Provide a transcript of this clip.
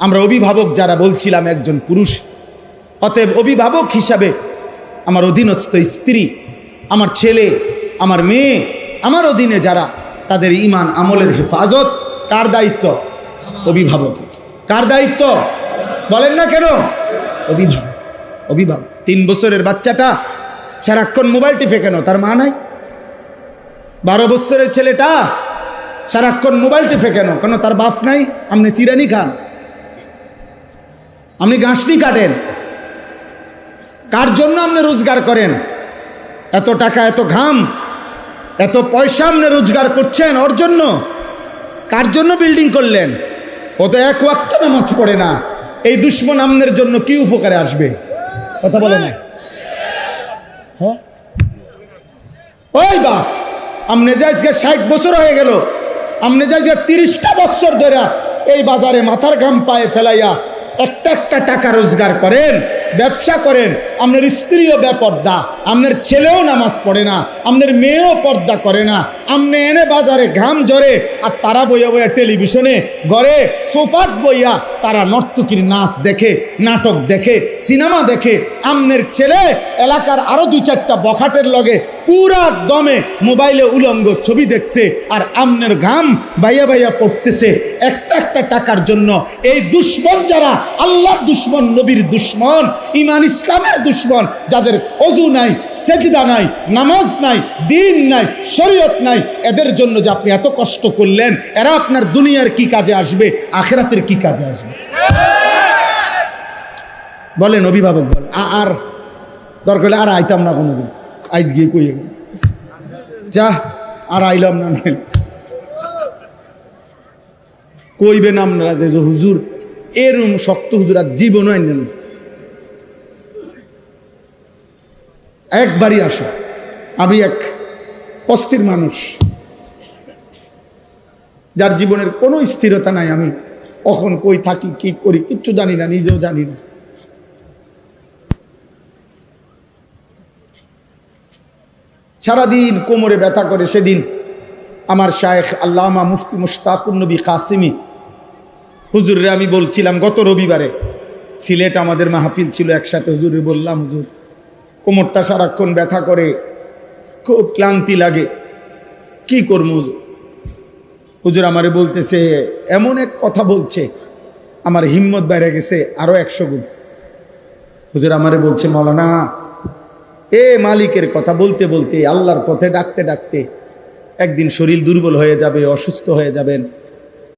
আমরা অভিভাবক যারা বলছিলাম একজন পুরুষ, অতএব অভিভাবক হিসাবে আমার অধীনস্থ স্ত্রী, আমার ছেলে, আমার মেয়ে, আমার অধীনে যারা, তাদের ঈমান আমলের হেফাজত কার দায়িত্ব? অভিভাবক। কার দায়িত্ব বলেন না কেন? অভিভাবক। অভিভাবক। 3 বছরের বাচ্চাটা সারাক্ষণ মোবাইল টিপে কেন? তার মা নাই? 12 বছরের ছেলেটা সারাক্ষণ মোবাইল টিপে কেন? কেন তার বাপ নাই? আপনি চিরানি খান, আপনি গাঁসনি কাটেন, কার জন্য আপনি রোজগার করেন? এত টাকা, এত ঘাম, এত পয়সা আপনি রোজগার করছেন ওর জন্য? কার জন্য বিল্ডিং করলেন? ও তো এক ওয়াক্ত নামাজ পড়ে না। এই দুশ্মন আপনার জন্য কি উপকারে আসবে? কথা বলে না? হ্যাঁ, ওই বাপ, আপনি যে আজকে 60 বছর হয়ে গেল, আপনি যে আজকে 30টা বছর ধরে এই বাজারে মাথার ঘাম পায়ে ফেলাইয়া একটা একটা টাকা রোজগার করেন, ব্যবসা করেন, আপনার স্ত্রীও বেপর্দা, আপনার ছেলেও নামাজ পড়ে না, আপনার মেয়েও পর্দা করে না, আপনি এনে বাজারে ঘাম ঝরে, আর তারা বইয়া বইয়া টেলিভিশনে ঘরে সোফাত বইয়া তারা নর্তকীর নাচ দেখে, নাটক দেখে, সিনেমা দেখে। আপনার ছেলে এলাকার আরো 2-4টা বখাটের লগে পুরা দমে মোবাইলে উলঙ্গ ছবি দেখছে, আর আমনের ঘাম বাইয়া বাইয়া পড়তেছে একটা একটা টাকার জন্য। এই দুশ্মন যারা, আল্লাহর দুশ্মন, নবীর দুশ্মন, ইমান ইসলামের দুশ্মন, যাদের অজু নাই, সেজদা নাই, নামাজ নাই, দিন নাই, শরীয়ত নাই, এদের জন্য যে আপনি এত কষ্ট করলেন, এরা আপনার দুনিয়ার কি কাজে আসবে, আখিরাতের কি কাজে আসবে? বলেন অভিভাবক বলেন। আর দরকার আর আইতাম না কোনোদিন, আইজ গিয়ে কইয়ে যা, আর আইলাম না। কইবেন আপনারা যে হুজুর এরম শক্ত হুজুর আর জীবনও আইলেন। একবারই আসা। আমি এক অস্থির মানুষ, যার জীবনের কোনো স্থিরতা নাই। আমি কখন কই থাকি, কি করি কিচ্ছু জানি না, নিজেও জানি না। সারাদিন কোমরে ব্যথা করে। সেদিন আমার শায়েখ আল্লামা মুফতি মুশতাকুন নবী কাসিমি হুজুরে আমি বলছিলাম, গত রবিবারে সিলেট আমাদের মাহফিল ছিল একসাথে, হুজুরে বললাম, হুজুর কোমরটা সারাক্ষণ ব্যথা করে, খুব ক্লান্তি লাগে, কি করবো হুজুর? হুজুর আমারে বলতেছে, এমন এক কথা বলছে, আমার হিম্মত বেড়ে গেছে আরো 100 গুণ। হুজুর আমারে বলছে, মাওলানা, এ মালিকের কথা বলতে বলতে, আল্লাহর পথে ডাকতে ডাকতে একদিন শরীর দুর্বল হয়ে যাবে, অসুস্থ হয়ে যাবেন,